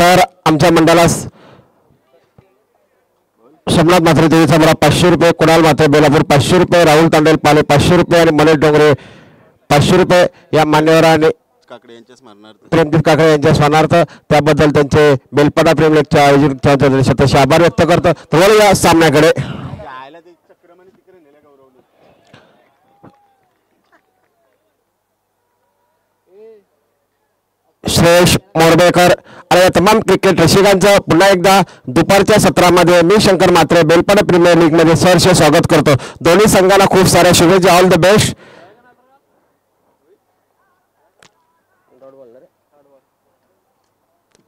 तर आमच्या मंडळास सोमनाथ म्हात्रे देवीचा मला 500 रुपये, कुणाल म्हात्रे बेलापूर 500 रुपये, राहुल तांडेल पाले 500 रुपये आणि मनीष डोंगरे 500 रुपये या मान्यवरांनी प्रेमदीप काकडे यांच्या स्मरणार्थ त्याबद्दल त्यांचे बेलपाडा प्रेम लेखच्या आयोजकांचे शतशः आभार व्यक्त करतो. तर या सामन्याकडे श्रेयश मोरबेकर आणि तमाम क्रिकेट रसिकांचं पुन्हा एकदा दुपारच्या सत्रामध्ये मी शंकर म्हात्रे बेलपाडा प्रीमियर लीग मध्ये सहर्ष स्वागत करतो. दोन्ही संघांना खूप साऱ्या शुभेच्छा. All the best.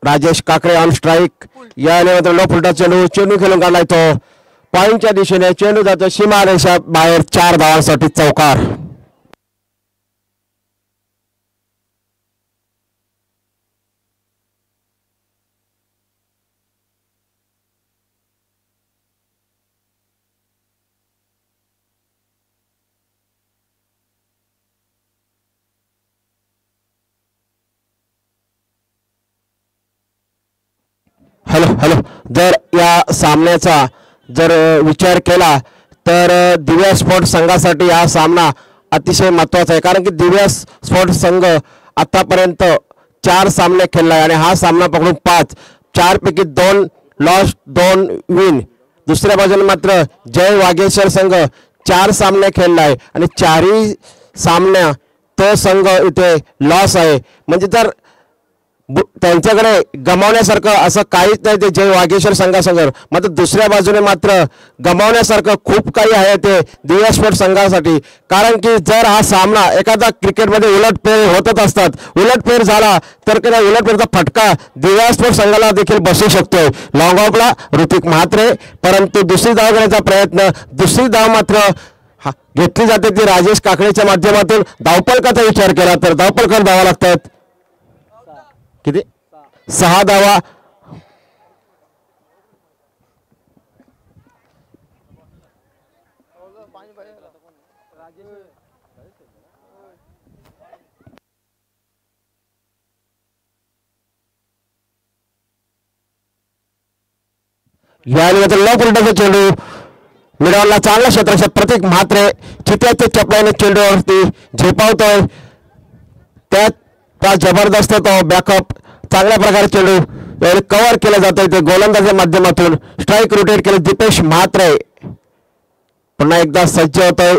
Rajesh Kakade on strike. या लो फुलटा चेंडू खेळून काढलाय तो पॉइंटच्या दिशेने. चेंडू जातो सीमारेषा बाहेर 4 धावांसाठी चौकार. Hello hello. जर या सामन्याचा जर विचार केला तर दिव्या स्पोर्ट्स संघासाठी हा सामना अतिशय महत्त्वाचा आहे. कारण की दिव्या स्पोर्ट्स संघ आतापर्यंत 4 सामने खेळला आहे आणि हा सामना पकडून 5, 4 पैकी 2 लॉस 2 विन. दुसऱ्या बाजूने मात्र जय वागेश्वर संघ 4 सामने खेळला आहे आणि 4ही सामन्या तो संघ इथे लॉस आहे. म्हणजे जर त्यांच्याकडे गमावण्यासारखं असं काहीच नाही ते जय वागेश्वर संघासमोर. मात्र दुसऱ्या बाजूने मात्र गमावण्यासारखं खूप काही आहे ते दिव्या स्पोर्ट्स संघासाठी. कारण की जर हा सामना एखादा क्रिकेटमध्ये उलटफेर होतच असतात, उलटफेर झाला तर त्या उलटफेरचा फटका दिव्या स्पोर्ट्स संघाला देखील बसू शकतोय. लॉंग ऑफला ऋतिक म्हात्रे, परंतु दुसरी धाव घेण्याचा प्रयत्न, दुसरी धाव मात्र घेतली जाते ती राजेश काकडेच्या माध्यमातून. धावफलकाचा विचार केला तर धावफलक धावा लागतात किती? 6 धावा. यानंतर लो फुलटाचा चेंडू मिडॉलला चांगला क्षेत्ररक्षक प्रतीक म्हात्रे चित्याच्या चपल्याने चेंडूवरती झेपावतोय. त्यात जबरदस्त तो बॅकअप चांगल्या प्रकारे चेंडू कव्हर केला जातोय ते गोलंदाजाच्या माध्यमातून. स्ट्राईक रोटेट केले दीपेश म्हात्रे. पुन्हा एकदा सज्ज होतोय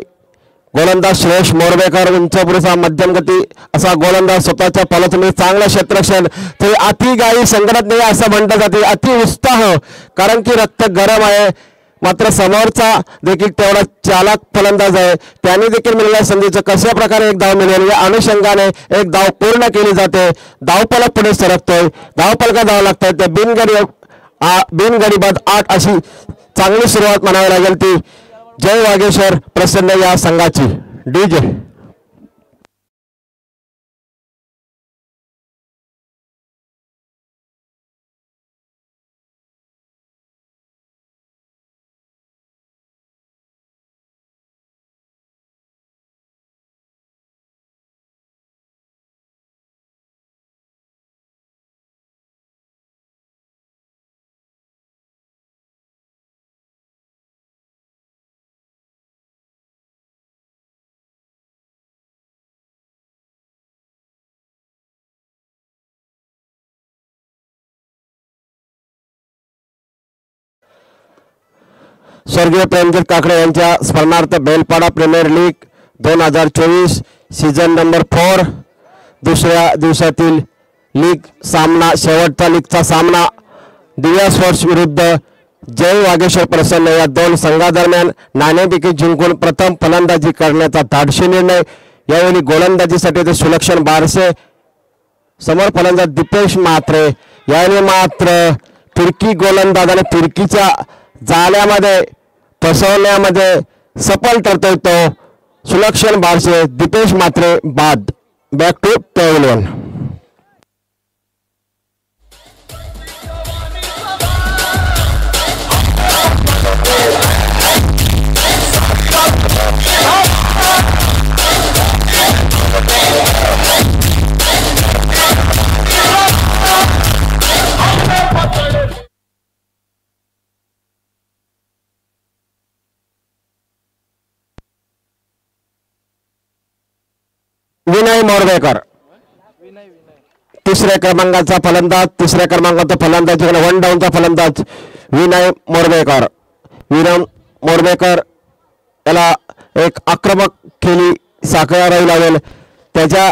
गोलंदाज श्रेयश मोरबेकर. उंचपुरेचा मध्यम गती असा गोलंदाज स्वतःच्या फलंदाजीमध्ये चांगलं क्षेत्ररक्षण. ते अति गाई संकटात नाही असं म्हणतात जाते. अति उत्साह कारण की रक्त गरम आहे. मात्र समोरचा देखील तेवढा चालक फलंदाज आहे. त्याने देखील मिळालेल्या संधीचं कशा प्रकारे एक धाव मिळेल या अनुषंगाने एक धाव पूर्ण केली जाते. धावफलक पुढे सरकतोय. धावफलका धाव लागतात ते बिनगडी बाद 8 अशी चांगली सुरुवात म्हणावी लागेल ती जय वागेश्वर प्रसन्न या संघाची. डीजे स्वर्गीय प्रेमजीत काकडे यांच्या स्मरणार्थ Belpada premier league 2024 season number 4 दुसऱ्या दिवसातील लीग सामना, शेवटचा लीगचा सामना दिव्या स्पोर्ट्स विरुद्ध जय वागेश्वर प्रसन्न या 2 संघादरम्यान नाणेफेकी जिंकून प्रथम फलंदाजी करण्याचा धाडसी निर्णय. यावेळी गोलंदाजीसाठी ते सुलक्षण बारसे, समोर फलंदाज दीपेश म्हात्रे. यावेळी मात्र फिरकी गोलंदाज आणि फिरकीच्या जाळ्यामध्ये फसवण्यामध्ये सफल ठरतोय तो सुलक्षण बारसे. दीपेश म्हात्रे बाद. Back to pavilion. Vinay Morvekar तिसऱ्या क्रमांकाचा फलंदाज, तिसऱ्या क्रमांकाचा फलंदाज, वन डाऊनचा फलंदाज विनय मोरवेकर. विनय मोरवेकर याला एक आक्रमक खेळी साकारावी लागेल. त्याच्या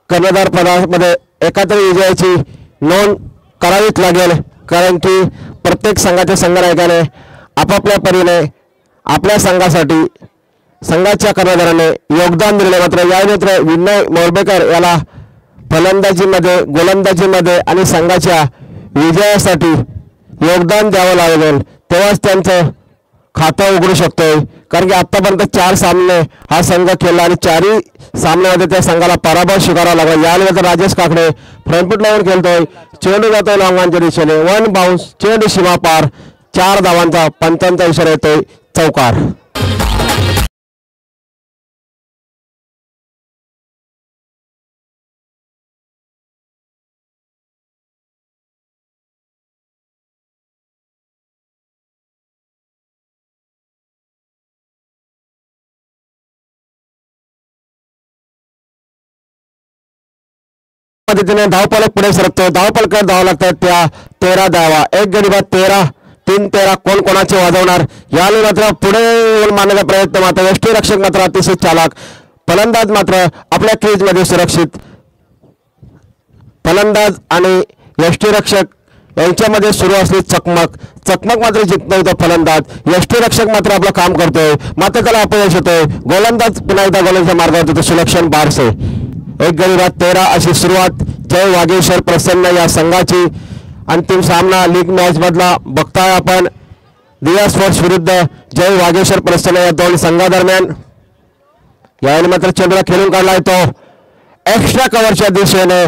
कर्णधार पदामध्ये एकातरी विजयाची नोंद करावीच लागेल, कारण की प्रत्येक संघाच्या संघनायकाने आपापल्या परीने आपल्या संघासाठी संघाच्या कर्णधाराने योगदान दिले. मात्र यानंतर विनय मोरवेकर याला फलंदाजीमध्ये, गोलंदाजीमध्ये आणि संघाच्या विजयासाठी योगदान द्यावं लागेल, तेव्हाच त्यांचं खातं उघडू शकतोय. कारण की आतापर्यंत 4 सामने हा संघ खेळला आणि 4ही सामन्यामध्ये त्या संघाला पराभव स्वीकारावा लागला. यानंतर राजेश काकडे फ्रंटफूट लावून खेळतोय, चेंडू जातोय लॉंगांच्या दिशेने, 1 बाउन्स, चेंडू सीमा पार, 4 धावांचा पंचांचा इशारा येतोय, चौकार. पद्धतीने धावफलक पुढे सरकतो. धावफलकात धावा लागतात त्या 13 धावा. एक गडी बाद 13, 3-13 कोण कोणाचे वाजवणार याने मात्र पुढे मारण्याचा प्रयत्न. मात्र यष्टीरक्षक मात्र अतिशय चालाक, फलंदाज मात्र आपल्या क्रीजमध्ये सुरक्षित. फलंदाज आणि यष्टीरक्षक यांच्यामध्ये सुरू असली चकमक मात्र जिंकत नव्हतं फलंदाज. यष्टीरक्षक मात्र आपलं काम करतोय, मात्र त्याला अपयश होतोय. गोलंदाज पुन्हा एकदा गोलंदाजच्या मार्गावर होतो सुलक्षण बारसे. एक गडी बाद 13 अशी सुरुवात जय वागेश्वर प्रसन्न या संघाची. अंतिम सामना लीग मॅच मधला बघताय आपण, दिया स्पोर्ट्स विरुद्ध जय वागेश्वर प्रसन्न या दोन संघादरम्यान. याने मात्र चेंडूला खेळून काढला येतो एक्स्ट्रा कव्हरच्या दिशेने.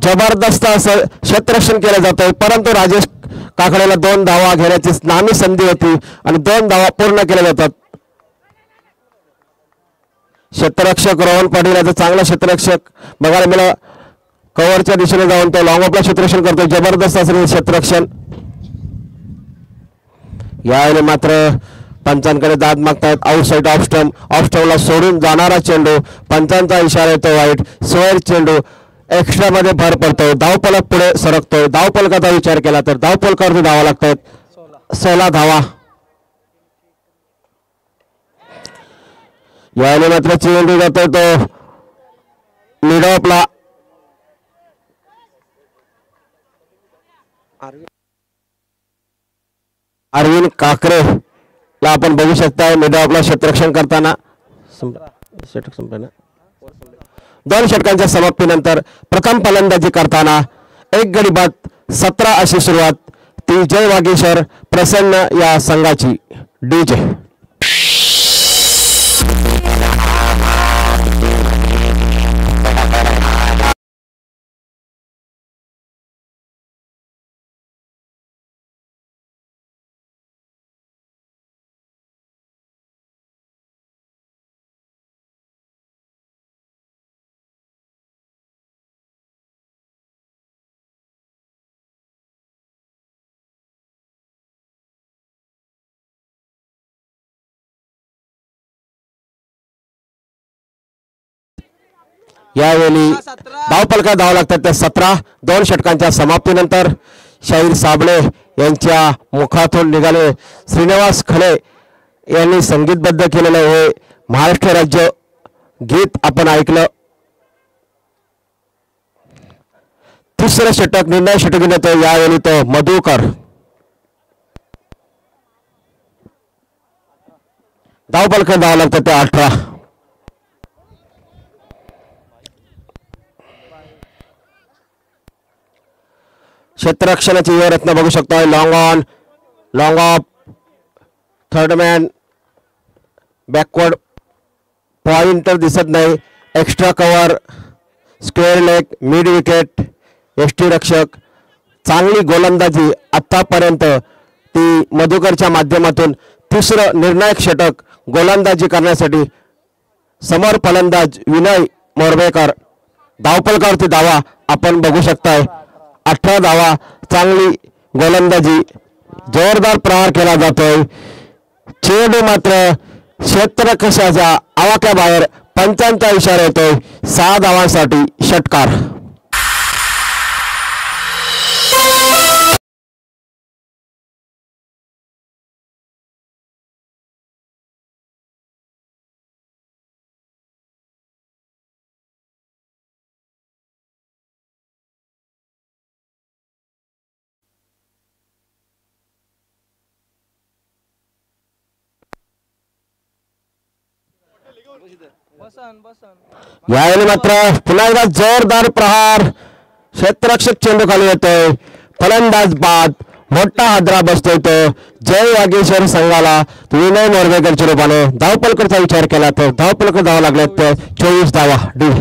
जबरदस्त असं क्षेत्ररक्षण केलं जातंय, परंतु राजेश काकडेला 2 धावा घेण्याची नामी संधी होती आणि 2 धावा पूर्ण केल्या जातात. क्षेत्ररक्षक रोहन पाटील याचं चांगला क्षेत्ररक्षक बघायला मिळालं. कव्हरच्या दिशेने जाऊन तो लॉंग ऑफला क्षेत्ररक्षण करतो, जबरदस्त असं क्षेत्ररक्षण. याने मात्र पंचांकडे दाद मागतायत. आउटसाइड ऑफ स्टंपला सोडून जाणारा चेंडू, पंचांचा इशारा येतो वाईट. सोयर चेंडू एक्स्ट्रा मध्ये भर पडतोय, धावफलक पुढे सरकतोय. धावफलकाचा विचार केला तर धावफलकावरती धावा लागतात 16 धावा. याने मात्र चेंडू जातोय तो मिडऑफला. अरविंद काकरे ला आपण बघू शकता मिडऑफला क्षेत्ररक्षण करताना. 2 षटकांच्या समाप्तीनंतर प्रथम फलंदाजी करताना एक गडी बाद 17 अशी सुरुवात ती जय वागेश्वर प्रसन्न या संघाची. डीजे यावेळी धावफलकात धावा लागतात त्या 17. 2 षटकांच्या समाप्तीनंतर शाहीर साबळे यांच्या मुखातून निघाले श्रीनिवास खळे यांनी संगीतबद्ध केलेलं हे महाराष्ट्र राज्य गीत आपण ऐकलं. 3रं षटक निर्णय षटक घेतो. यावेळी तो मधुकर. धावफलकात धावा लागतात त्या 18. क्षेत्ररक्षणाची रत्न बघू शकता. Long on, long of, third man, backward pointer दिसत नाही. Extra cover, square leg, mid wicket, यष्टीरक्षक. चांगली गोलंदाजी आतापर्यंत ती मधुकरच्या माध्यमातून. 3रं निर्णायक षटक गोलंदाजी करण्यासाठी समोर फलंदाज विनय मोरवेकर. धावफलकावरती धावा आपण बघू शकताय 18 धावा. चांगली गोलंदाजी, जोरदार प्रहार केला जातोय. चेंडू मात्र क्षेत्ररक्षकाच्या आवाक्याबाहेर पंचांचा इशारा येतोय 6 धावांसाठी षटकार. यावेळी मात्र पुन्हा एकदा जोरदार प्रहार. क्षेत्ररक्षक चेंडू खाली येतोय. फलंदाज बाद. मोठा हादरा बसतोय तो जय वागेश्वर संघाला. विनय मोरवेकरच्या रूपाने धावपलकडचा विचार केला तर धावपलकड धावा लागल्यात 24 धावा डी.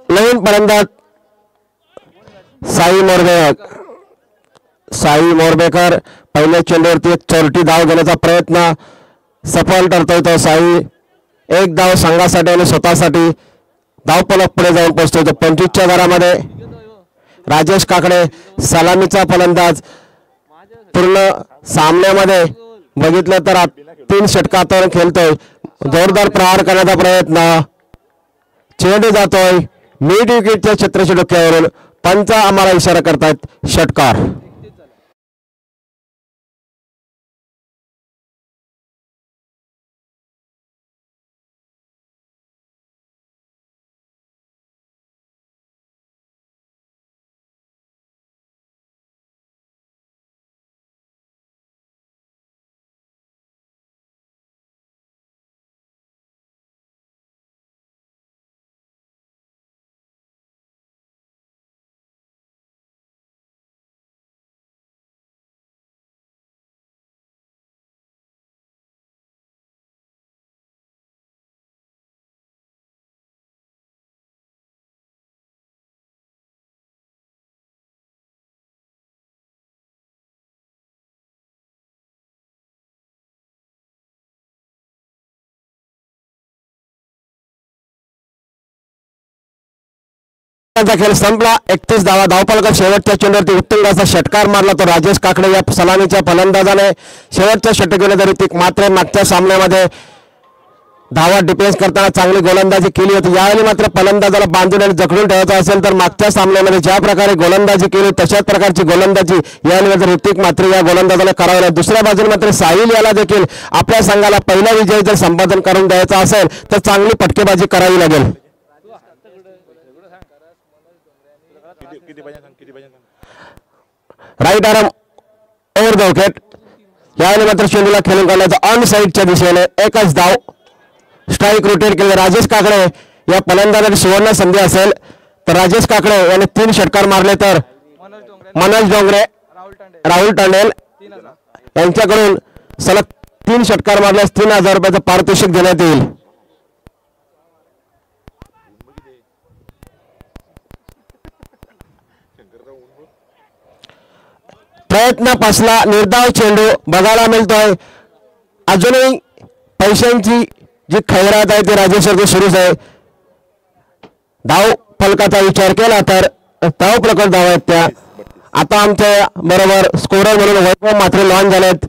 नवीन फलंदाज साई मोरबेकर पहिल्या चेंडूवरती एक चोरटी धाव घेण्याचा प्रयत्न सफल ठरतोय तो साई. एक धाव संघासाठी आणि स्वतःसाठी धावपलक पुढे जाऊन पोहोचतोय तो 25च्या घरामध्ये. राजेश काकडे सलामीचा फलंदाज. पूर्ण सामन्यामध्ये बघितलं तर 3 षटकांवर खेळतोय. जोरदार प्रहार करण्याचा प्रयत्न. चेंडू जातोय मिड विकेटच्या क्षेत्राच्या डोक्यावरून. पंच आम्हाला इशारा करतात षटकार. खेळ संपला. 31 धावा. धावपलकर शेवटच्या चेंडूवरती उत्तुंग असा षटकार मारला तो राजेश काकडे या सलामीच्या फलंदाजाने. शेवटच्या षटकामध्ये मात्र मागच्या सामन्यामध्ये धावा डिफेन्स करताना चांगली गोलंदाजी केली होती. यावेळी मात्र फलंदाजाला बांधून आणि जखडून ठेवायचं असेल तर मागच्या सामन्यामध्ये ज्या प्रकारे गोलंदाजी केली तशाच प्रकारची गोलंदाजी यावेळी मात्र ऋतिक मात्र या गोलंदाजाला करावी लागेल. दुसऱ्या बाजूने मात्र साहिल याला देखील आपल्या संघाला पहिला विजय जर संपादन करून द्यायचा असेल तर चांगली फटकेबाजी करावी लागेल. Right arm over the wicket. यावेळी मात्र चेंडूला खेळून काढल्याचं ऑन साईडच्या दिशेने. एकच धाव. स्ट्राईक रोटेट केले. राजेश काकडे या फलंदाजाची सुवर्ण संधी असेल तर राजेश काकडे याने 3 षटकार मारले तर मनोज डोंगरे राहुल टांडेल यांच्याकडून सलग 3 षटकार मारल्यास 3000 रुपयाचं पारितोषिक देण्यात येईल. प्रयत्न पासला. निर्धाव चेंडू बघायला मिळतोय. अजूनही पैशांची जी खैरात आहे ती राजेश्वरची सुरूच आहे. धाव फलकाचा विचार केला तर धाव प्रकट धाव आहेत त्या. आता आमच्या बरोबर स्कोरर म्हणून वैभव मात्र लॉन्च झालेत.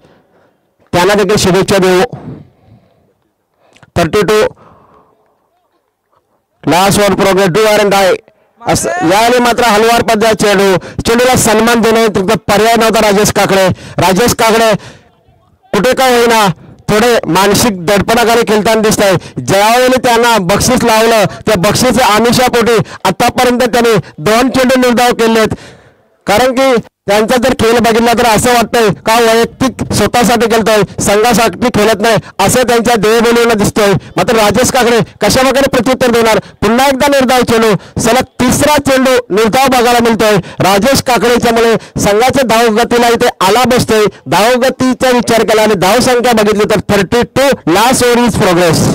त्यांना देखील शुभेच्छा देऊ. 32 last over progress do or and die. यावेळी मात्र हलवार पद्धत चेंडूला सन्मान देणे पर्याय नव्हता राजेश काकडे कुठे काय होईना थोडे मानसिक दडपणाखाली खेळताना दिसत आहे. ज्यावेळी त्यांना बक्षीस लावलं त्या बक्षीस आमिषापोटी आतापर्यंत त्यांनी 2 चेंडू निर्धाव केलेत. कारण की त्यांचा जर खेळ बघितला तर असं वाटतंय का वैयक्तिक स्वतःसाठी खेळतोय, संघासाठी खेळत नाही असं त्यांच्या देहबोलीनं दिसतोय. मात्र राजेश काकडे कशा प्रकारे प्रत्युत्तर देणार. पुन्हा एकदा निर्धाव चेंडू, सलग तिसरा चेंडू निर्धाव बघायला मिळतोय राजेश काकडेच्यामुळे. संघाच्या धावगतीला इथे आला बसतोय. धावगतीचा विचार केला आणि धाव संख्या बघितली तर 32. Last over is progress.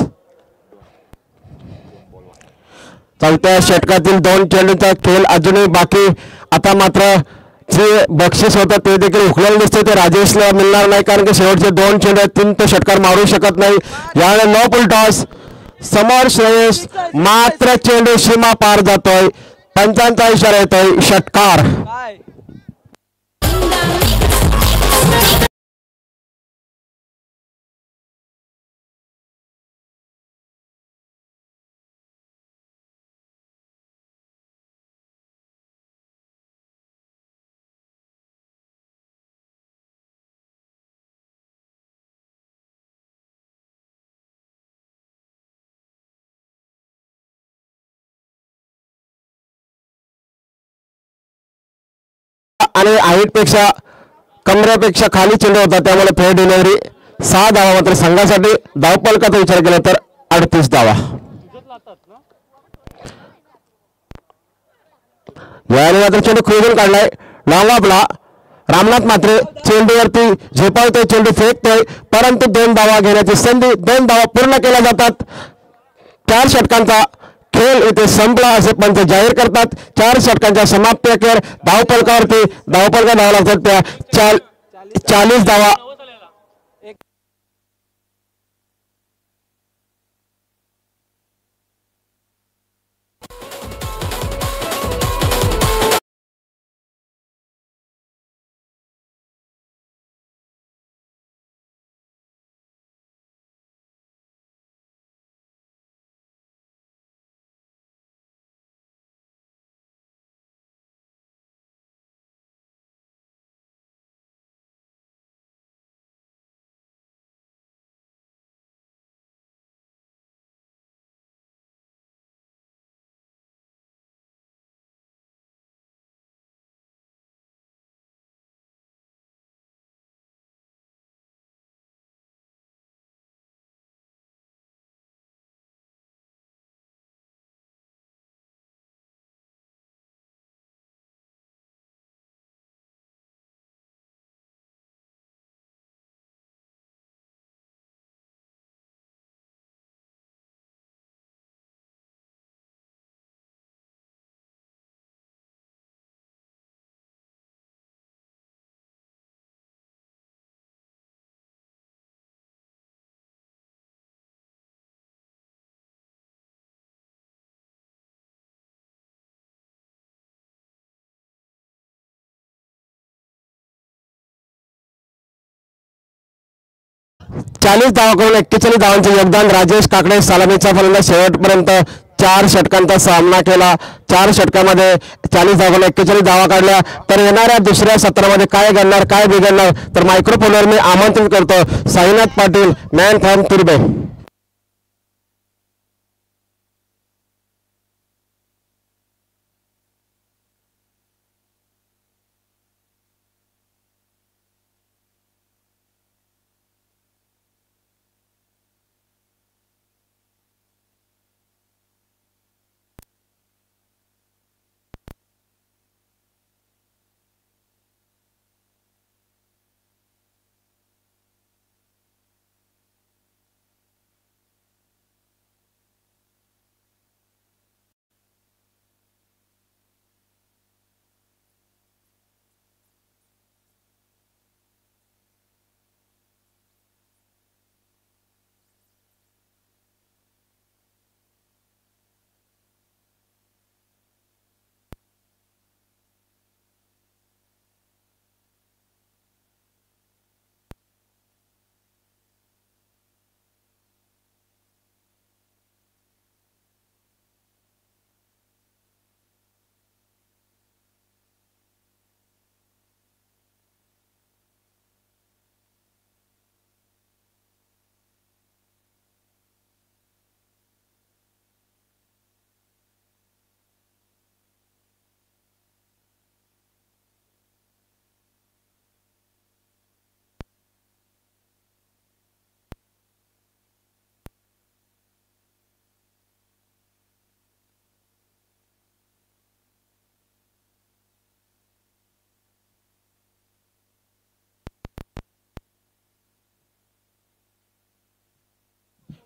चौथ्या षटकातील 2 चेंडूचा खेळ अजूनही बाकी. आता मात्र जे बक्षीस होतं ते देखील उकळलेलं दिसते. ते राजेशला मिळणार नाही कारण की शेवटचे 2 चेंडू 3 तो षटकार मारू शकत नाही. यावेळेला नो पुल टॉस. समोर श्रेयस मात्र चेंडू सीमा पार जातोय. पंचांचा इशारा येतोय षटकार. आणि हाईट पेक्षा कमरेपेक्षा खाली चेंडू होता त्यामुळे फेअर डिलिव्हरी. 6 धावा मात्र संघासाठी. धावपलकाचा विचार केला तर 38 धावा. याने मात्र चेंडू खोदून काढलाय. लॉंग ऑफला रामनाथ मात्र चेंडूवरती झेपावतोय, चेंडू फेकतोय परंतु 2 धावा घेण्याची संधी. 2 धावा पूर्ण केल्या जातात. 4 षटकांचा खेळ इथे संपला असे पंच जाहीर करतात. 4 षटकांच्या समाप्ती अखेर धावपलकावरती धावपलका धावा लागतात त्या 40 धावा. चाळीस धावा करून 41 धावांचे योगदान. राजेश काकडे सलामीचा फलंदाज शेवटपर्यंत 4 षटकांचा सामना केला. 4 षटकामध्ये 40 धावा 41 धावा काढल्या. तर येणाऱ्या दुसऱ्या सत्रामध्ये काय घडणार काय बिघडणार तर मायक्रोफोनवर मी आमंत्रित करतो Sainath Patil man from Turbe.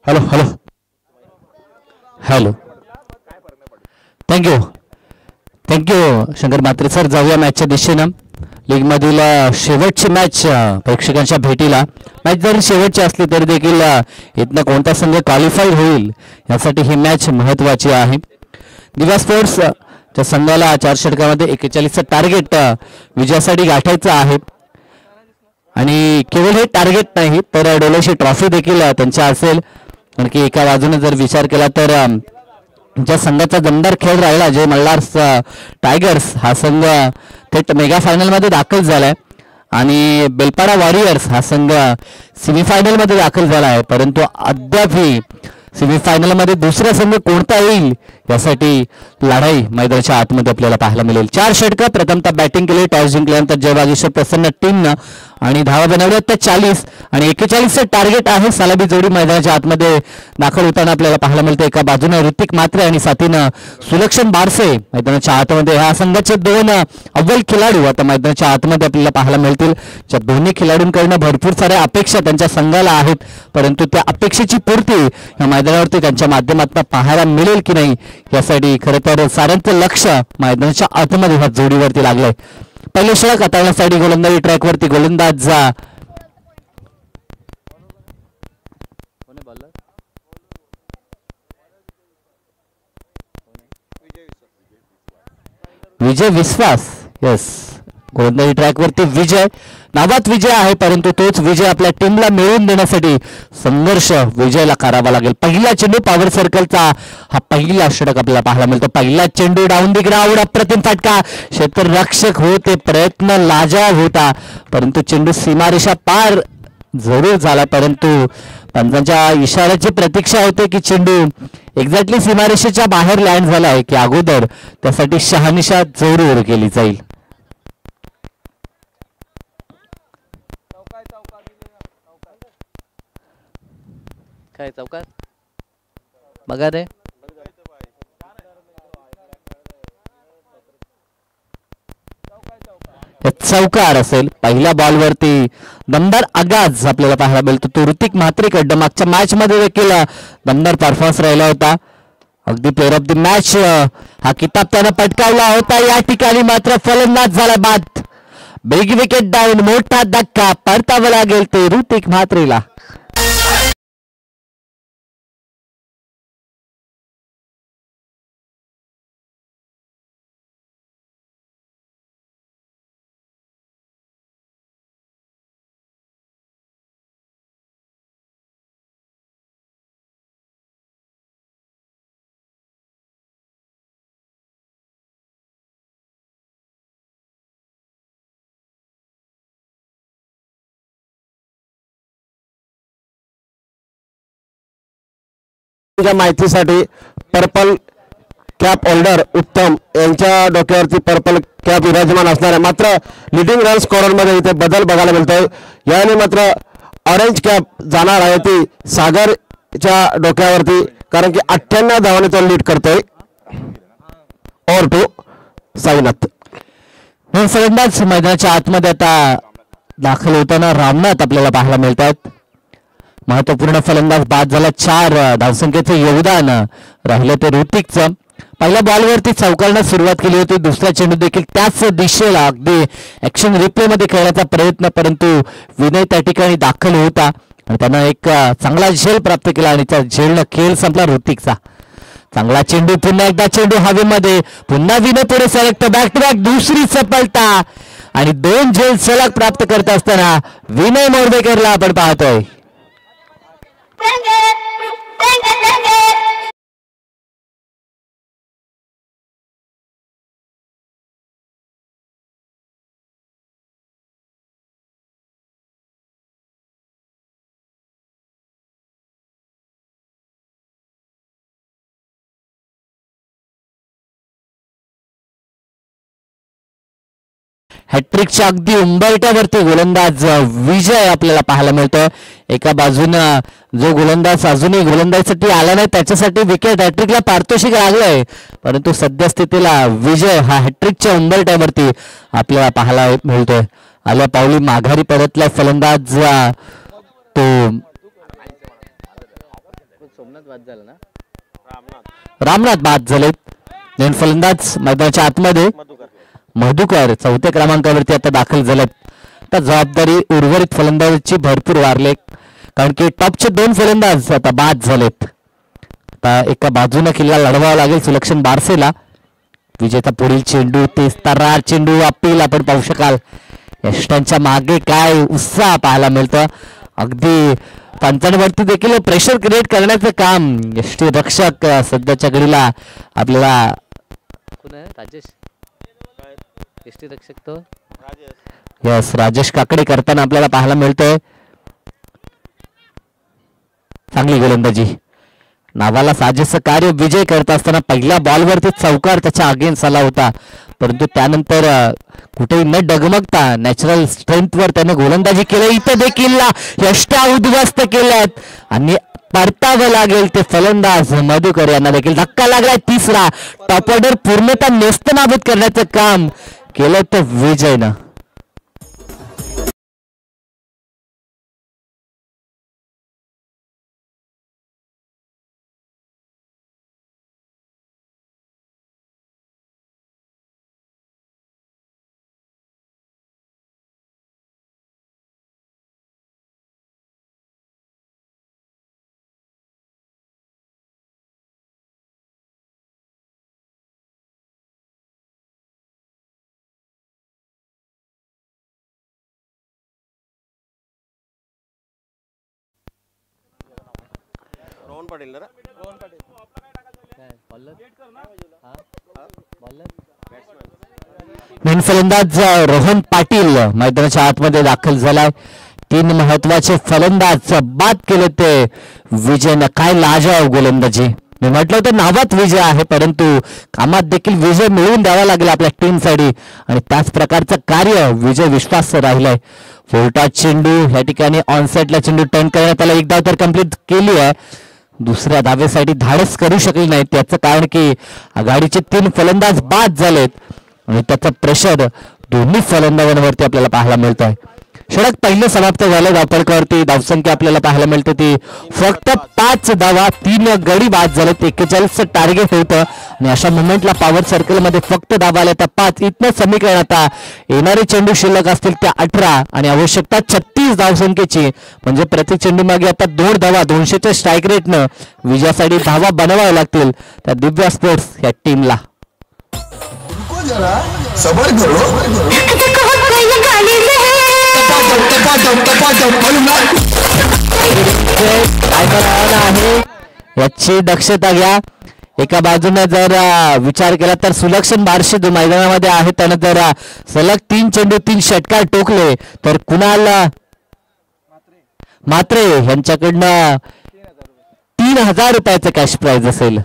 Hello hello hello. Thank you Shankar Mhatre sir. जाऊया मॅचच्या दिशेनं. लीगमधील शेवटची मॅच प्रेक्षकांच्या भेटीला. मॅच जरी शेवटची असली तरी देखील इथनं कोणता संघ क्वालिफाईड होईल यासाठी ही मॅच महत्त्वाची आहे. दिवा स्पोर्ट्सच्या संघाला 4 षटकामध्ये 41चं टार्गेट विजयासाठी गाठायचं आहे. आणि केवळ हे टार्गेट नाही तर डोलेशी ट्रॉफी देखील त्यांच्या असेल. कारण की एका बाजूने जर विचार केला तर ज्या संघाचा दमदार खेळ राहिला जे मल्हार टायगर्स हा संघ थेट मेगा फायनलमध्ये दाखल झालाय आणि बेलपाडा वॉरियर्स हा संघ सेमीफायनलमध्ये दाखल झाला आहे. परंतु अद्यापही सेमीफायनलमध्ये दुसरा संघ कोणता येईल यासाठी लढाई मैदानाच्या आतमध्ये आपल्याला पाहायला मिळेल. 4 षटकं प्रथमतः बॅटिंग केली. टॉस जिंकल्यानंतर जयवागीश्वर प्रसन्न टीमनं आणि धावा बनवल्या त्या 40 आणि 41चं टार्गेट आहे. सलामी जोडी मैदानाच्या आतमध्ये दाखल होताना आपल्याला पाहायला मिळते. एका बाजूने ऋतिक म्हात्रे आणि साथीनं सुलक्षण बारसे मैदानाच्या आतमध्ये. ह्या संघाचे 2 अव्वल खेळाडू आता मैदानाच्या आतमध्ये आपल्याला पाहायला मिळतील. ज्या दोन्ही खेळाडूंकडनं भरपूर साऱ्या अपेक्षा त्यांच्या संघाला आहेत परंतु त्या अपेक्षेची पूर्ती या मैदानावरती त्यांच्या माध्यमातून पाहायला मिळेल की नाही यासाठी खरं तर साऱ्यांचं लक्ष मैदानाच्या आतमध्ये ह्या जोडीवरती लागलंय. पहिले षटक हाताळण्यासाठी गोलंदाजी ट्रॅकवरती गोलंदाज विजय विश्वास. यस, गोलंदाजी ट्रॅकवरती विजय. नावात विजय आहे परंतु तोच विजय आपल्या टीमला मिळवून देण्यासाठी संघर्ष विजयला करावा लागेल. पहिला चेंडू पॉवर सर्कलचा हा पहिला षटक आपल्याला पाहायला मिळतो. पहिला चेंडू डाऊन दी ग्राउंड अप्रतिम फटका. क्षेत्ररक्षक होते, प्रयत्न लाजवाब होता परंतु चेंडू सीमारेषा पार जरूर झाला परंतु पंचांच्या इशाऱ्याची प्रतीक्षा होते की चेंडू एक्झॅक्टली सीमारेषेच्या बाहेर लँड झालाय की अगोदर त्यासाठी शहानिशा जरूर केली जाईल. काय चौकार बघा रे. चौकार असेल. पहिल्या बॉलवरती दमदार आगाज आपल्याला पाहायला मिळतो तो ऋतिक म्हात्रेकडं. मागच्या मॅच मध्ये देखील दमदार परफॉर्मन्स राहिला होता. अगदी प्लेअर ऑफ द मॅच हा किताब त्यानं पटकावला होता. या ठिकाणी मात्र फलंदाज झाला बाद. Big wicket down. मोठा धक्का परतावा लागेल ते ऋतिक म्हात्रेला. माहितीसाठी पर्पल कॅप होल्डर उत्तम यांच्या डोक्यावरती पर्पल कॅप विराजमान असणार आहे. मात्र लिडिंग रन स्कोरर मध्ये इथे बदल बघायला मिळतोय. याने मात्र ऑरेंज कॅप जाणार आहे ती सागरच्या डोक्यावरती कारण की 98 धावांनी तो लीड करतोय. Over two Sainath. फलंदाज मैदानाच्या आतमध्ये आता दाखल होताना रामनाथ आपल्याला पाहायला मिळतात. महत्वपूर्ण फलंदाज बाद झाला. 4 धावसंख्येचं योगदान राहिलं ते ऋतिकचं. पहिल्या बॉलवरती चौकारनं सुरुवात केली होती. दुसरा चेंडू देखील त्याच दिशेला अगदी ऍक्शन रिप्ले मध्ये खेळण्याचा प्रयत्न परंतु विनय त्या ठिकाणी दाखल होता आणि त्यानं एक चांगला झेल प्राप्त केला आणि त्या झेलनं खेळ संपला ऋतिकचा. चांगला चेंडू. पुन्हा एकदा चेंडू हवेमध्ये. पुन्हा विनय पुढे सरकतो. बॅक टू बॅक दुसरी सफलता आणि 2 झेल सलग प्राप्त करत असताना विनय मोरबेकरला आपण पाहतोय. हॅट्रिकच्या अगदी उंबरट्यावरती गोलंदाज विजय आपल्याला पाहायला मिळतोय. एका बाजूनं जो गोलंदाज अजूनही गोलंदाजीसाठी आला नाही त्याच्यासाठी विकेट हॅट्रिकला पारितोषिक लागलंय परंतु सद्यस्थितीला विजय हा हॅट्रिकच्या उंबरट्यावरती आपल्याला पाहायला मिळतोय. आल्या पावली माघारी परतला फलंदाज तो रामनाथ बाद झालेत. दोन फलंदाज मैदानाच्या आतमध्ये. मधुकर चौथ्या क्रमांकावरती आता दाखल झालेत. आता जबाबदारी उर्वरित फलंदाजाची भरपूर वारले, कारण की टॉपचे दोन फलंदाज आता बाद झालेत. आता एका बाजूने किल्ला लढवावा लागेल सुलक्षण बारसेला. विजेता पुढील चेंडू, तेच तर्रार चेंडू अपील आपण पाहू शकाल. यष्टांच्या मागे काय उत्साह पाहायला मिळतं. अगदी पंचांवरती देखील प्रेशर क्रिएट करण्याचं काम यष्टी रक्षक सध्याच्या घडीला आपल्याला राजेश यष्टी रक्षक तो यस राजेश काकडे करताना आपल्याला पाहायला मिळतोय. चांगली गोलंदाजी, नावाला साजेसं कार्य. विजय करत असताना पहिल्या बॉलवरती चौकार त्याच्या अगेन्स्ट आला होता, परंतु त्यानंतर कुठेही न डगमगता नॅचरल स्ट्रेंथवर त्याने गोलंदाजी केली. इथं देखील यष्ट्या उद्ध्वस्त केल्यात आणि परतावं लागेल ते फलंदाज मधुकर यांना देखील धक्का लागलाय. तिसरा टॉप ऑर्डर पूर्णतः नेस्तनाबूत करण्याचं काम केलं तर विजयनं. मेन फलंदाज रोहन पाटील मैदानाच्या आतमध्ये दाखल झालाय. तीन महत्वाचे फलंदाज बाद केले ते विजयनं. काय लाजवाब गोलंदाजी. मी म्हटलं होतं नावात विजय आहे, परंतु कामात देखील विजय मिळवून द्यावा लागेल आपल्या टीमसाठी, आणि त्याच प्रकारचं कार्य विजय विश्वास राहिलाय. फोर्टा चेंडू या ठिकाणी ऑनसेटला चेंडू टर्न करण्यात आला. एक धाव तर कंप्लीट केली आहे, दुसऱ्या धावेसाठी धाडस करू शकले नाही. त्याचं कारण की आघाडीचे तीन फलंदाज बाद झालेत आणि त्याचा प्रेशर दोन्ही फलंदाजांवरती आपल्याला पाहायला मिळत आहे. षटक पहिले समाप्त झालं. धावफलकावरती धावसंख्या आपल्याला पाहायला मिळते ती फक्त 5 धावा. 3 गडी बाद झाले. 41 टार्गेट होतं आणि अशा मुवमेंटला पॉवर सर्कलमध्ये फक्त धावा आल्या त्या 5. इथनं समीकरण आता येणारे चेंडू शिल्लक असतील त्या 18 आणि आवश्यकता 36 धावसंख्येची, म्हणजे प्रति चेंडू मागे आता 2 धावा 200च्या स्ट्राईक रेटनं विजयासाठी धावा बनवाव्या लागतील त्या दिव्या स्पोर्ट्स या टीमला. आहे याची दक्षता घ्या. एका बाजूने जर विचार केला तर सुलक्षण बारशे मैदानामध्ये आहे, त्यानं जर सलग 3 चेंडू 3 षटकार टोकले तर कुणाल मात्रे यांच्याकडनं 3000 रुपयाचं कॅश प्राइज असेल.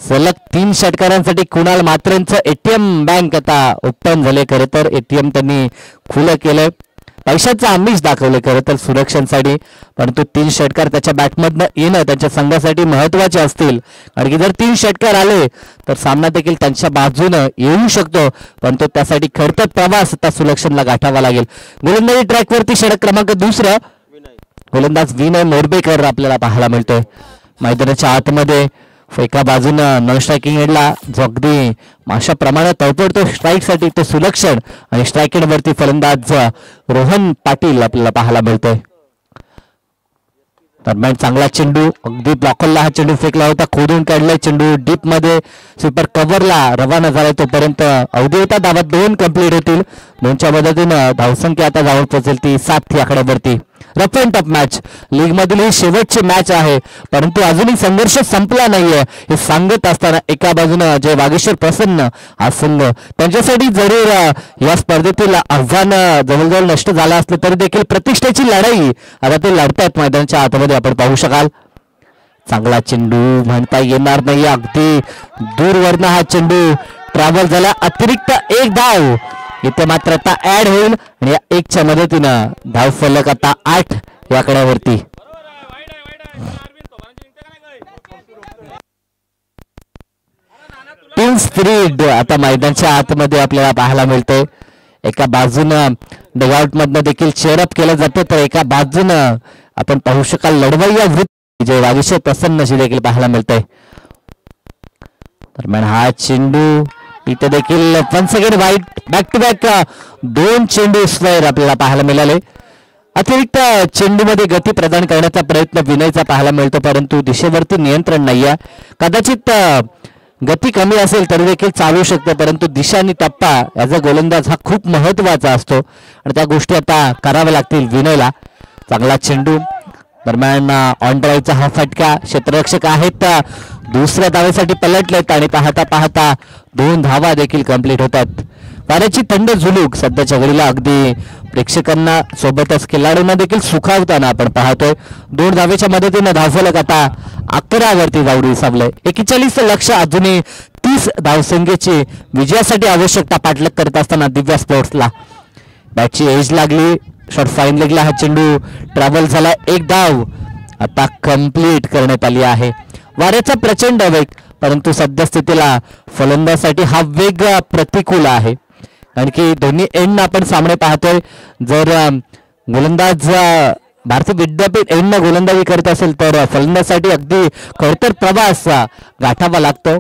सलग 3 षटकारांसाठी कुणाल मात्रेंचं एटीएम बँक आता ओपन झाले. खरं तर एटीएम त्यांनी खुलं केलंय, पैशाचं आमिष दाखवले खरं तर सुरक्षांसाठी, परंतु 3 षटकार त्याच्या बॅटमधनं येणं त्यांच्या संघासाठी महत्वाचे असतील. कारण की जर 3 षटकार आले तर सामना देखील त्यांच्या बाजूनं येऊ शकतो, परंतु त्यासाठी खडतर प्रवास आता सुलक्षणला गाठावा लागेल. गोलंदाजी ट्रॅकवरती षटक क्रमांक 2 गोलंदाज विनय मोरबेकर आपल्याला पाहायला मिळतोय. मैदानाच्या आतमध्ये एका बाजूनं नॉन स्ट्रायकिंग एंडला जो अगदी माशाप्रमाणे तळपडतो स्ट्राईकसाठी तो सुलक्षण, आणि स्ट्राईक एंडवरती फलंदाज रोहन पाटील आपल्याला पाहायला मिळतोय. दरम्यान चांगला चेंडू अगदी ब्लॉकरला हा चेंडू फेकला होता, खोदून काढलाय चेंडू डीप मध्ये स्वीपर कव्हरला रवाना झालाय. तोपर्यंत अवधी होता धावा 2 कंप्लीट होतील. 2च्या मदतीनं धावसंख्या आता जाऊन पोहोचेल ती 7 या आकड्यावरती. Rough and tough match, league मधील ही शेवटची मॅच आहे, परंतु अजूनही संघर्ष संपला नाहीये हे सांगत असताना एका बाजूनं जय वागेश्वर प्रसन्न हा संघ त्यांच्यासाठी जरूर या स्पर्धेतील आव्हान जवळजवळ नष्ट झालं असलं तरी देखील प्रतिष्ठेची लढाई आता ते लढतायत मैदानाच्या आतमध्ये आपण पाहू शकाल. चांगला चेंडू म्हणता येणार नाही, अगदी दूरवरनं हा चेंडू ट्रॅव्हल झाला. अतिरिक्त 1 धाव इथे मात्र आता ऍड होईल आणि या 1च्या मदतीनं धाव फलक आता 8 या आकड्यावरती. टीम स्पिरिट आता मैदानाच्या आतमध्ये आपल्याला पाहायला मिळतंय. एका बाजूनं डगआउट मधनं देखील चेअरअप केलं जातं, तर एका बाजूनं आपण पाहू शकाल लढवय्या विजय वागीशे प्रसन्नशी देखील पाहायला मिळतंय. दरम्यान हा चेंडू इथे देखील वन्स अगेन वाईट बॅक टू बॅक 2 चेंडू स्क्वेअर आपल्याला पाहायला मिळाले. अतिरिक्त चेंडूमध्ये गती प्रदान करण्याचा प्रयत्न विनयचा पाहायला मिळतो, परंतु दिशेवरती नियंत्रण नाहीये. कदाचित गती कमी असेल तरी देखील चालू शकते, परंतु दिशा आणि टप्पा याचा गोलंदाज हा खूप महत्वाचा असतो आणि त्या गोष्टी आता कराव्या लागतील विनयला. चांगला चेंडू. दरम्यान ऑन ड्राईव्हचा हा फटका. क्षेत्ररक्षक आहेत दुसऱ्या धावेसाठी पलटलेत आणि पाहता पाहता 2 धावा देखील कंप्लीट होतात. वाऱ्याची थंड झुलूक सध्याच्या घडीला अगदी प्रेक्षकांना सोबतच खेळाडूंना देखील सुखावताना आपण पाहतोय. 2 धावेच्या मदतीने धावफलक आता 11 वरती जाऊन विसावलंय. 41 लक्ष अजूनही 30 धावसंख्येची विजयासाठी आवश्यकता पाठलाग करत असताना दिव्या स्पोर्ट्सला बॅटची एज लागली. शॉर्ट फाईन लेगला हा चेंडू ट्रॅव्हल झाला. 1 धाव आता कंप्लीट करण्यात आली आहे. वाऱ्याचा प्रचंड वेग, परंतु सद्यस्थितीला फलंदाजासाठी हा वेग प्रतिकूल आहे, कारण की दोन्ही एंड आपण सामने पाहतोय. जर गोलंदाज भारतीय विद्यापीठ एंड गोलंदाजी करत असेल तर फलंदाजासाठी अगदी खडतर प्रवास गाठावा लागतो.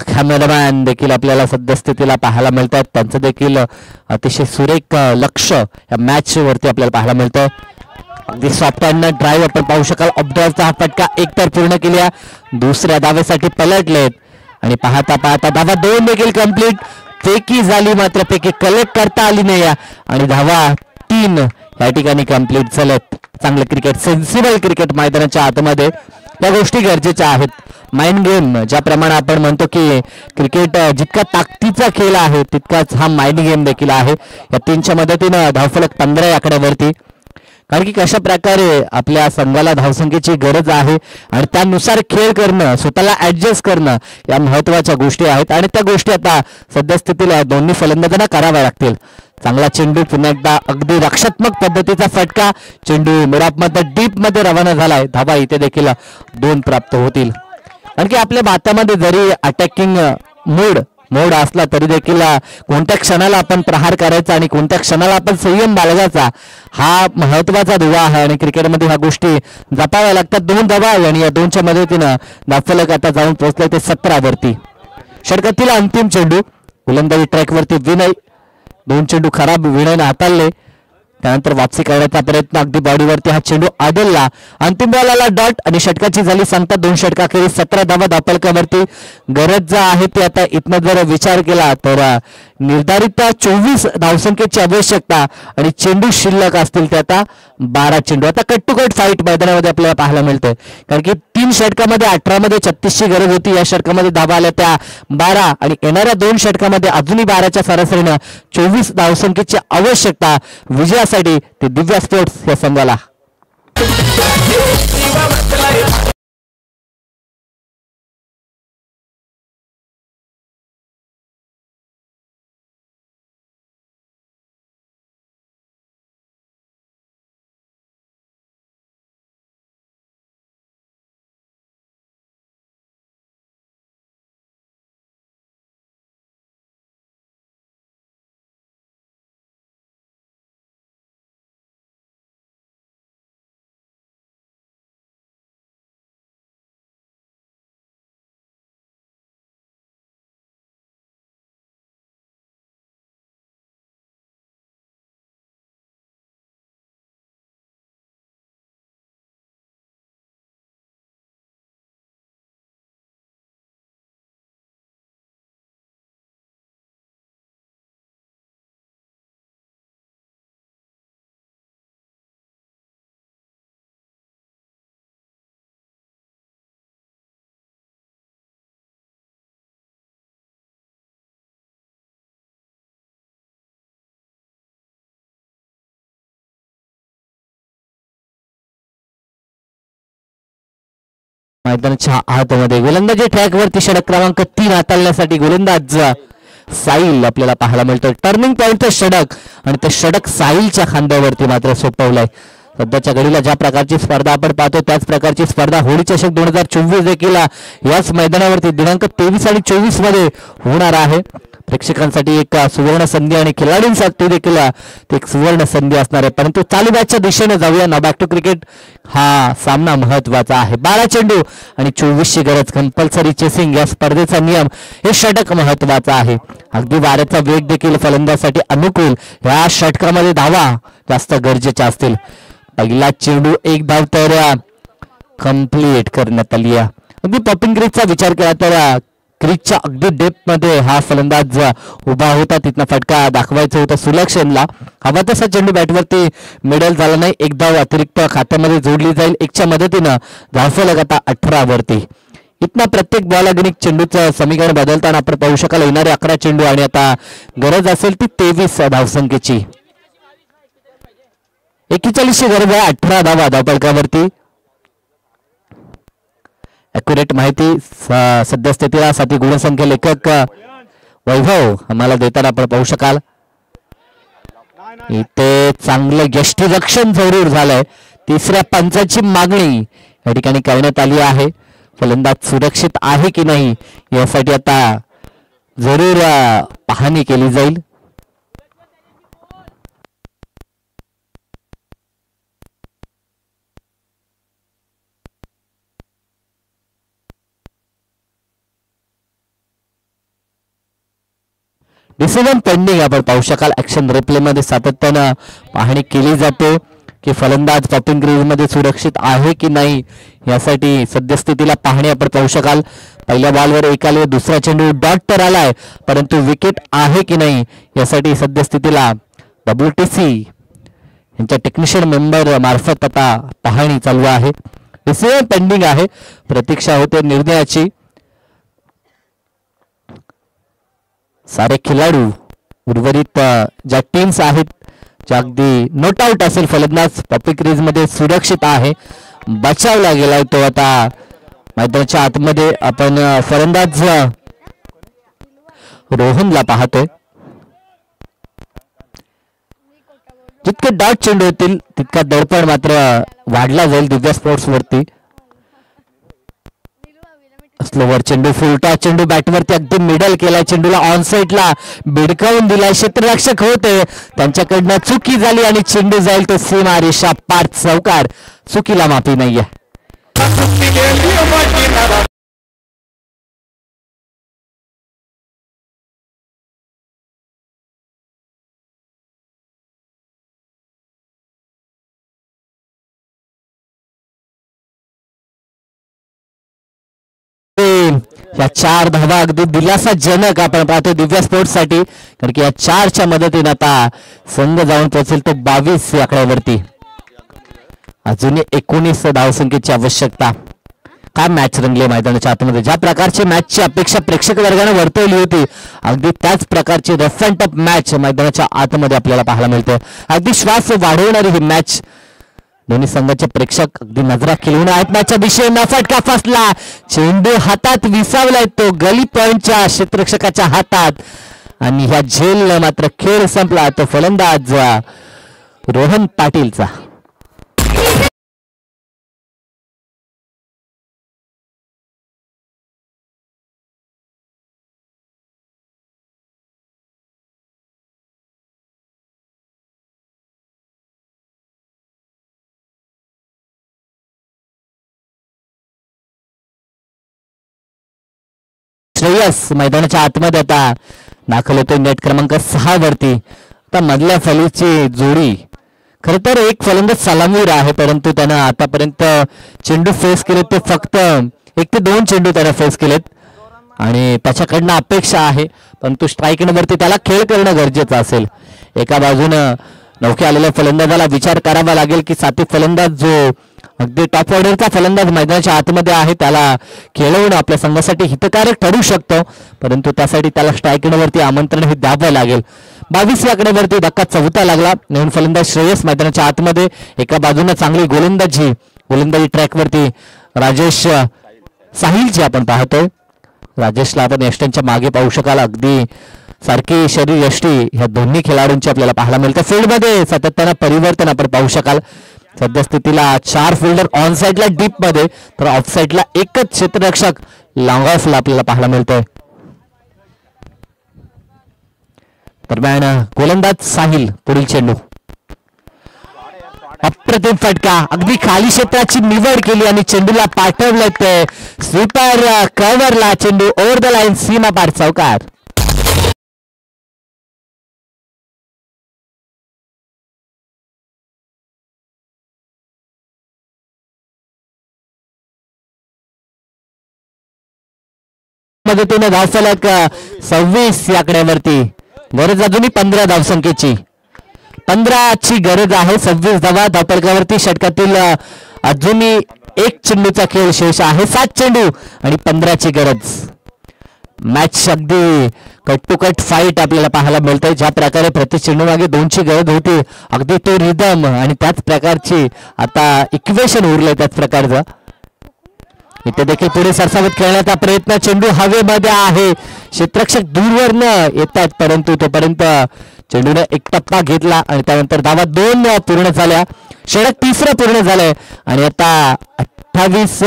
कॅमेरामॅन देखील आपल्याला सद्यस्थितीला पाहायला मिळतात. त्यांचं देखील अतिशय सुरेख लक्ष या मॅच वरती आपल्याला पाहायला मिळतं. अगदी सॉफ्ट हँड ड्राईव्ह आपण पाहू शकाल. ऑफड्राईव्हचा हा फटका एकतर पूर्ण केल्या. दुसऱ्या धावेसाठी पलटलेत आणि पाहता पाहता धावा 2 देखील कंप्लीट. फेकी झाली मात्र फेकी कलेक्ट करता आली नाही आणि धावा 3 या ठिकाणी कंप्लीट झालेत. चांगलं क्रिकेट, सेन्सिबल क्रिकेट मैदानाच्या आतमध्ये या गोष्टी गरजेच्या आहेत. माइंड गेम ज्याप्रमाणे आपण म्हणतो की क्रिकेट जितका ताकदीचा खेळ आहे तितकाच हा माइंड गेम देखील आहे. या 3च्या मदतीनं धावफलक 15 आकड्यावरती. कारण की कशा प्रकारे आपल्या संघाला धावसंख्येची गरज आहे आणि त्यानुसार खेळ करणं, स्वतःला ऍडजस्ट करणं या महत्वाच्या गोष्टी आहेत आणि त्या गोष्टी आता सद्यस्थितीला दोन्ही फलंदाजांना कराव्या लागतील. चांगला चेंडू पुन्हा एकदा अगदी रक्षात्मक पद्धतीचा फटका. चेंडू मिडऑफमध्ये डीप मध्ये रवाना झालाय. धावा इथे देखील 2 प्राप्त होतील. कारण की आपल्या भारतामध्ये जरी अटॅकिंग मोड असला तरी देखील कोणत्या क्षणाला आपण प्रहार करायचा आणि कोणत्या क्षणाला आपण संयम बाळगायचा हा महत्वाचा दुवा आहे आणि क्रिकेटमध्ये ह्या गोष्टी जपाव्या लागतात. 2 धावा आणि या 2च्या मदतीनं धावफलक आता जाऊन पोहोचले ते 17 वरती. षटकातील अंतिम चेंडू. गोलंदाजी ट्रॅकवरती विनय. 2 चेंडू खराब विनयने हाताळले. त्यानंतर वापसी करण्याचा प्रयत्न. अगदी बॉडीवरती हा चेंडू आदलला. अंतिम बॉलाला डॉट आणि षटकाची झाली सांगता 2 षटकाखेरीज 17 धावा धावफलकावरती. गरज जा आहे ती आता इथनं जर विचार केला तर निर्धारित 24 धावसंख्येची आवश्यकता आणि चेंडू शिल्लक असतील ते आता 12 चेंडू. आता कट टू कट फाईट मैदानामध्ये आपल्याला पाहायला मिळतंय, कारण की 3 षटकामध्ये 18 मध्ये 36ची गरज होती. या षटकामध्ये धावा आल्या त्या 12 आणि येणाऱ्या 2 षटकामध्ये अजूनही 12च्या सरासरीनं 24 धावसंख्येची आवश्यकता विजयासाठी ते दिव्या स्पोर्ट्स या संघाला. मैदानाच्या आतमध्ये गोलंदाजी ट्रॅकवरती षटक क्रमांक 3 हाताळण्यासाठी गोलंदाज साहिल आपल्याला पाहायला मिळतो. टर्निंग पॉइंटचं षटक आणि ते षटक साहिलच्या खांद्यावरती मात्र सोपवलंय. सध्याच्या घडीला ज्या प्रकारची स्पर्धा आपण पाहतो त्याच प्रकारची स्पर्धा होळी चषक 2024 देखील याच मैदानावरती दिनांक 23 आणि 24 मध्ये होणार आहे. प्रेक्षकांसाठी एक सुवर्ण संधी आणि खेळाडूंसाठी देखील एक सुवर्ण संधी असणार आहे. परंतु चालू मॅचच्या दिशेने जाऊया ना. बॅक टू क्रिकेट हा सामना महत्वाचा आहे. 12 चेंडू आणि 24ची गरज. कंपल्सरी चेसिंग या स्पर्धेचा नियम. हे षटक महत्वाचा आहे. अगदी वाऱ्याचा वेग देखील फलंदाजासाठी अनुकूल. या षटकामध्ये धावा जास्त गरजेच्या असतील. पहिला चेंडू एक धाव तर कंप्लीट करण्यात आली आहे. अगदी पॉपिंग क्रीजचा विचार केला तर क्रीजच्या अगदी डेप्थ मध्ये हा फलंदाज उभा होता. तिथनं फटका दाखवायचा होता सुलक्षणला. हवा तसा चेंडू बॅटवरती मिडल झाला नाही. एक धाव अतिरिक्त खात्यामध्ये जोडली जाईल. एकच्या मदतीनं धावफलक आता 18 वरती. इथनं प्रत्येक बॉल अगणिक चेंडूचं समीकरण बदलताना आपण पाहू शकाल. येणारे 11 चेंडू आणि आता गरज असेल ती 23 धावसंख्येची. 41ची गरज आहे. 18 धावा धावफलकावरती. अॅक्युरेट माहिती सद्यस्थितीला साथी गुणसंख्या लेखक वैभव आम्हाला देताना आपण पाहू शकाल. इथे चांगलं यष्टीरक्षण जरूर झालंय. तिसऱ्या पंचाची मागणी या ठिकाणी करण्यात आली आहे. फलंदाज सुरक्षित आहे की नाही यासाठी आता जरूर पाहणी केली जाईल. डिसिजन पेंडिंग आपण पाहू शकाल. ऍक्शन रिप्ले मध्ये सातत्यानं पाहणी केली जाते की फलंदाज पॉपिंग क्रीज मध्ये सुरक्षित आहे की नाही यासाठी सद्यस्थितीला पाहणी आपण पाहू शकाल. पहिल्या बॉलवर एक आले. दुसरा चेंडू डॉट तर आलाय परंतु विकेट आहे की नाही यासाठी सद्यस्थितीला WTC यांच्या टेक्निशियन मेंबर मार्फत आता पाहणी चालू आहे. डिसिजन पेंडिंग आहे. प्रतीक्षा होते निर्णयाची. सारे खेळाडू उर्वरित ज्या टीम्स आहेत ज्या अगदी नोट आउट असेल फलंदाज पॉपिंग क्रीज मध्ये सुरक्षित आहे. बचावला गेलाय तो. आता मैदानाच्या आतमध्ये आपण फलंदाज रोहनला पाहतोय. जितके डॉट चेंडू होतील तितका दडपण मात्र वाढला जाईल दिव्या स्पोर्ट्स वरती. स्लोवर चेंडू. फुलटा चेंडू बॅटवरती अगदी मिडल केला. चेंडूला ऑन साईडला भिडकावून दिलाय. क्षेत्ररक्षक होते त्यांच्याकडनं चुकी झाली आणि चेंडू जाईल तो सीमा रेषा पार. चौकार. चुकीला माफी नाहीये. या 4 धावा अगदी दिलासाजनक आपण पाहतो दिव्या स्पोर्ट्स साठी. कारण की या 4च्या मदतीने आता संघ जाऊन पोहोचेल तो 22 आकड्यावरती. अजूनही 19 धावसंख्येची आवश्यकता. काय मॅच रंगली मैदानाच्या आतमध्ये. ज्या प्रकारची मॅचची अपेक्षा प्रेक्षक वर्गाने वर्तवली होती अगदी त्याच प्रकारची रफ अँड टफ मॅच मैदानाच्या आतमध्ये आपल्याला पाहायला मिळते. अगदी श्वास वाढवणारी ही मॅच. दोन्ही संघाचे प्रेक्षक अगदी नजरा खिलवून आहेत. मॅचच्या दिशेने फटका फसला. चेंडू हातात विसावलाय तो गली पॉइंटच्या क्षेत्ररक्षकाच्या हातात आणि ह्या झेलने मात्र खेळ संपला. तो फलंदाज रोहन पाटीलचा. श्रेयस मैदानाच्या आतमध्ये आता दाखल होतोय नेट क्रमांक 6 वरती. आता मधल्या फलीची जोडी. खर तर एक फलंदाज सलामीवीर आहे परंतु त्यानं आतापर्यंत चेंडू फेस केले ते फक्त 1 ते 2 चेंडू त्यानं फेस केलेत आणि त्याच्याकडनं अपेक्षा आहे परंतु स्ट्राईक वरती त्याला खेळ करणं गरजेचं असेल. एका बाजूनं नौके आलेल्या फलंदाजाला विचार करावा लागेल की साथी फलंदाज जो अगदी टॉप ऑर्डरचा फलंदाज मैदानाच्या आतमध्ये आहे त्याला खेळवणं आपल्या संघासाठी हितकारक ठरू शकतो परंतु त्यासाठी त्याला स्ट्राईकवरती आमंत्रण हे द्यावं लागेल. 22 आकड्यावरती धक्का 4था लागला. नवीन फलंदाज श्रेयस मैदानाच्या आतमध्ये. एका बाजूने चांगली गोलंदाजी ट्रॅकवरती राजेश साहिलची आपण पाहतोय. राजेशला आपण यष्टींच्या मागे पाहू शकाल. अगदी सारखी शरीर यष्टी ह्या दोन्ही खेळाडूंची आपल्याला पाहायला मिळतं. फील्डमध्ये सातत्यानं परिवर्तन आपण पाहू शकाल. सद्यस्थितीला 4 फिल्डर ऑन साइडला डीप मध्ये तर ऑफ साइडला एकच क्षेत्ररक्षक लॉंग ऑफला आपल्याला पाहायला मिळतोय. दरम्यान गोलंदाज साहिल पुढील चेंडू अप्रतिम फटका अगदी खाली क्षेत्राची निवड केली आणि चेंडूला पाठवलं ते स्वीपर कव्हरला चेंडू ओव्हर द लाईन सीमा पार चौकार. मदतीने धावफलक 26 या आकड्यावरती गरज अजूनही 15 धावसंख्येची 15ची गरज आहे. 26 धावा धावफलकावरती षटकातील अजूनही एक चेंडूचा खेळ शेष आहे. 7 चेंडू आणि 15ची गरज. मॅच अगदी कट टू कट फाईट आपल्याला पाहायला मिळतंय. ज्या प्रकारे प्रति चेंडू मागे 2ची गरज होती अगदी तो रिदम आणि त्याच प्रकारची आता इक्वेशन उरलंय त्याच प्रकारचं. इथे देखील पुढे सरसावत खेळण्याचा प्रयत्न चेंडू हवेमध्ये आहे. क्षेत्ररक्षक दूरवर न येतात परंतु तोपर्यंत चेंडूने एक टप्पा घेतला आणि त्यानंतर धावा 2 पूर्ण झाल्या. षटक 3रं पूर्ण झालंय आणि आता 28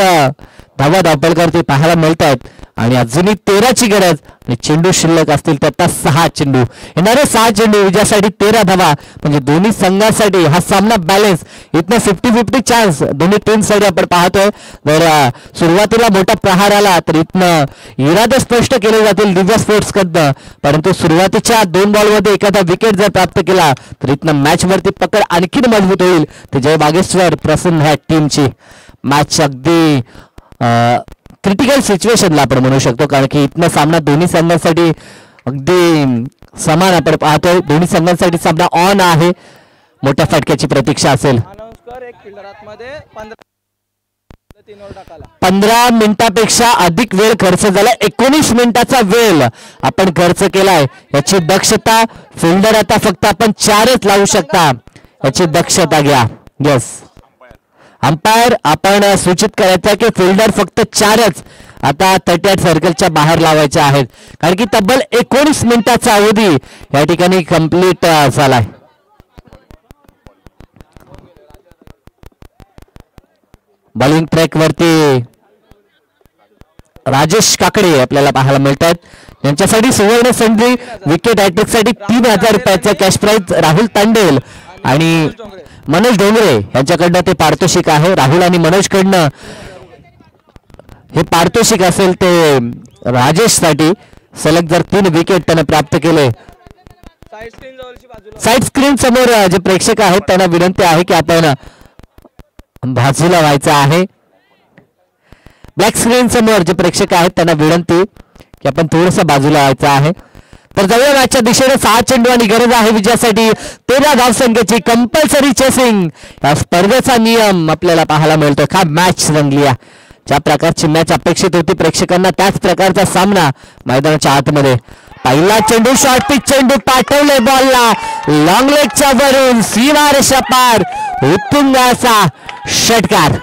धावा धावफलकावरती पाहायला मिळत आहेत आणि अजूनही 13ची गरज आणि चेंडू शिल्लक असतील तर आता 6 चेंडू येणारे 6 चेंडू विजयासाठी 13 धावा म्हणजे दोन्ही संघांसाठी हा सामना बॅलन्स इथनं 50-50 चान्स दोन्ही टीमसाठी आपण पाहतोय. जर सुरुवातीला मोठा प्रहार आला तर इथनं इरादे स्पष्ट केले जातील दिव्या स्पोर्ट्स कडनं परंतु सुरुवातीच्या 2 बॉलमध्ये एखादा विकेट जर प्राप्त केला तर इथनं मॅच वरती पकड आणखीन मजबूत होईल. ते जय बागेश्वर प्रसन्न ह्या टीमची मॅच अगदी क्रिटिकल सिच्युएशनला आपण म्हणू शकतो कारण की इथनं सामना दोन्ही संघांसाठी अगदी समान आपण पाहतोय. दोन्ही संघांसाठी सामना ऑन आहे. मोठ्या फटक्याची प्रतीक्षा असेल. 15 मिनिटापेक्षा अधिक वेळ खर्च झाला. 19 मिनिटाचा वेळ आपण खर्च केलाय. याची दक्षता फिल्डर आता फक्त आपण 4च लावू शकता याची दक्षता घ्या. यस अंपायर आपण सूचित करायचं की फिल्डर फक्त 4च आता 38 सर्कलच्या बाहेर लावायचे आहेत कारण की तब्बल 19 मिनिटाचा अवधी या ठिकाणी कंप्लीट झालाय. बॉलिंग ट्रॅक वरती राजेश काकडे आपल्याला पाहायला मिळतात. त्यांच्यासाठी सुवर्ण संधी विकेट हॅट्रिक साठी 3000 रुपयाचा कॅश प्राइज राहुल तांडेल आणि मनोज डोंगरे यांच्याकडनं ते पारितोषिक आहे. राहुल आणि मनोज कडनं हे पारितोषिक असेल ते राजेश साठी सलग जर 3 विकेट त्याने प्राप्त केले. साइड स्क्रीन समोर जे प्रेक्षक आहेत त्यांना विनंती आहे की आपण बाजूला व्हायचं आहे. ब्लॅक स्क्रीन समोर जे प्रेक्षक आहेत त्यांना विनंती की आपण थोडंसं बाजूला व्हायचं आहे. तर जाऊया मॅचच्या दिशेने 6 चेंडू आणि गरज आहे विजयासाठी 13 धावसंख्येची कंपल्सरी चेसिंग या स्पर्धेचा नियम आपल्याला पाहायला मिळतो. का मॅच रंगली आहे. ज्या प्रकारची मॅच अपेक्षित होती प्रेक्षकांना त्याच प्रकारचा सामना मैदानाच्या आतमध्ये. पहिला चेंडू शॉर्ट पिच चेंडू पाठवले बॉलला लॉंग लेगच्या वरून सीमारेषा पार उत्तुंग असा षटकार.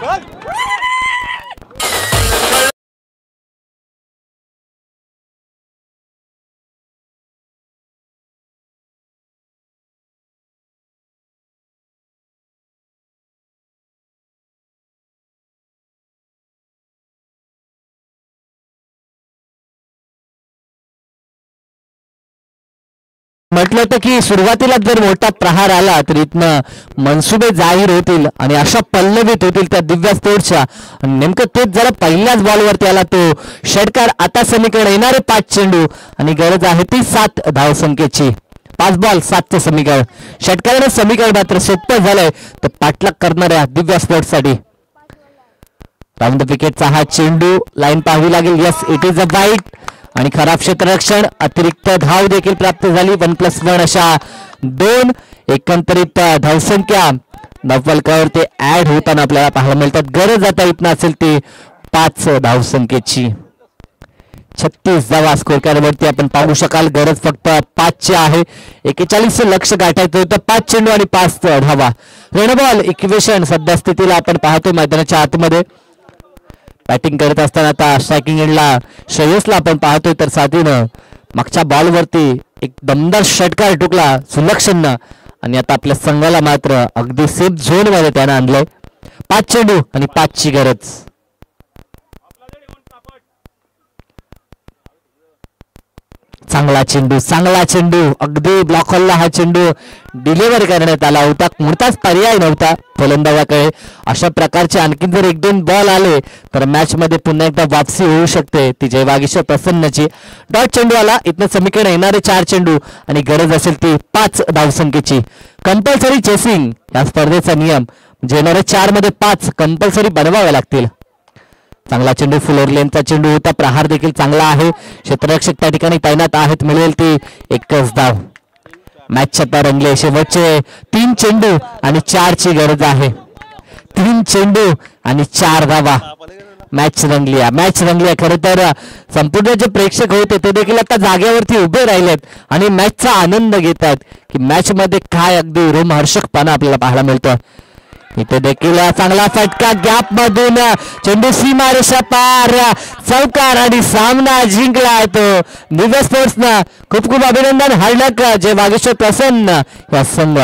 म्हटलं होतं की सुरुवातीला जर मोठा प्रहार आला तर इथनं मनसुबे जाहीर होतील आणि अशा पल्लवीत होतील त्या दिव्या स्पोर्ट्सच्या. नेमकं तेच जरा पहिल्याच बॉलवरती आला तो षटकार. आता समीकरण येणारे 5 चेंडू आणि गरज आहे ती 7 धावसंख्येची. 5 बॉल 7चं समीकरण. षटकाराने समीकरण मात्र सोपं झालंय तर पाठलाग करणाऱ्या दिव्या स्पोर्ट्ससाठी. राऊंड द विकेटचा हा चेंडू लाईन पाहावी लागेल. यस इट इज अ वाईट आणि खराब क्षेत्ररक्षण. अतिरिक्त धाव देखील प्राप्त झाली. 1+1 अशा 2 एकंदरीत धावसंख्या धावफलकावर ते ऍड होताना आपल्याला पाहायला मिळतात. गरज आता इथनं असेल ती 5 धावसंख्येची. 36 धावा स्कोर कार्डवरती आपण पाहू शकाल. गरज फक्त 5ची आहे. 41 लक्ष गाठायचं होतं. 5 चेंडू आणि 5 धावा. रेनबॉल इक्वेशन सध्या स्थितीला आपण पाहतो मैदानाच्या आतमध्ये. बॅटिंग करत असताना आता स्ट्रायकिंग एंडला श्रेयसला आपण पाहतोय तर साथीनं मागच्या बॉलवरती एक दमदार षटकार टुकला सुलक्षणनं आणि आता आपल्या संघाला मात्र अगदी सेफ झोन मध्ये त्यानं आणलंय. 5 चेंडू आणि 5 ची गरज. चांगला चेंडू अगदी ब्लॉक हॉलला हा चेंडू डिलिव्हर करण्यात आला होता. कोणताच पर्याय नव्हता फलंदाजाकडे. अशा प्रकारचे आणखी जर 1-2 बॉल आले तर मॅच मध्ये पुन्हा एकदा वापसी होऊ शकते ती जय वागीश्वर प्रसन्नची. डॉट चेंडू आला. इथनं समीकरण येणारे 4 चेंडू आणि गरज असेल ती 5 धावसंख्येची. कंपल्सरी चेसिंग या स्पर्धेचा नियम म्हणजे येणाऱ्या 4 मध्ये 5 कंपल्सरी बनवावे लागतील. चांगला चेंडू फुलोर लेनचा चेंडू होता. प्रहार देखील चांगला आहे. क्षेत्ररक्षक त्या ठिकाणी तैनात आहेत. मिळेल ती एकच धाव. मॅच आता रंगले. शेवटचे 3 चेंडू आणि 4 ची गरज आहे. 3 चेंडू आणि 4 धावा. मॅच रंगली. खरं तर संपूर्ण जे प्रेक्षक होते ते देखील आता जागेवरती उभे राहिलेत आणि मॅचचा आनंद घेत आहेत की मॅच मध्ये काय अगदी रोमहर्षकपणा आपल्याला पाहायला मिळतोय. इथे देखील चांगला फटका गॅप मधून चेंडू सीमारेषा पार चौकार आणि सामना जिंकला तो दिव्य स्पोर्ट्सनं. खूप खूप अभिनंदन. हार्डलक जय वागीश्वर प्रसन्न या संघ.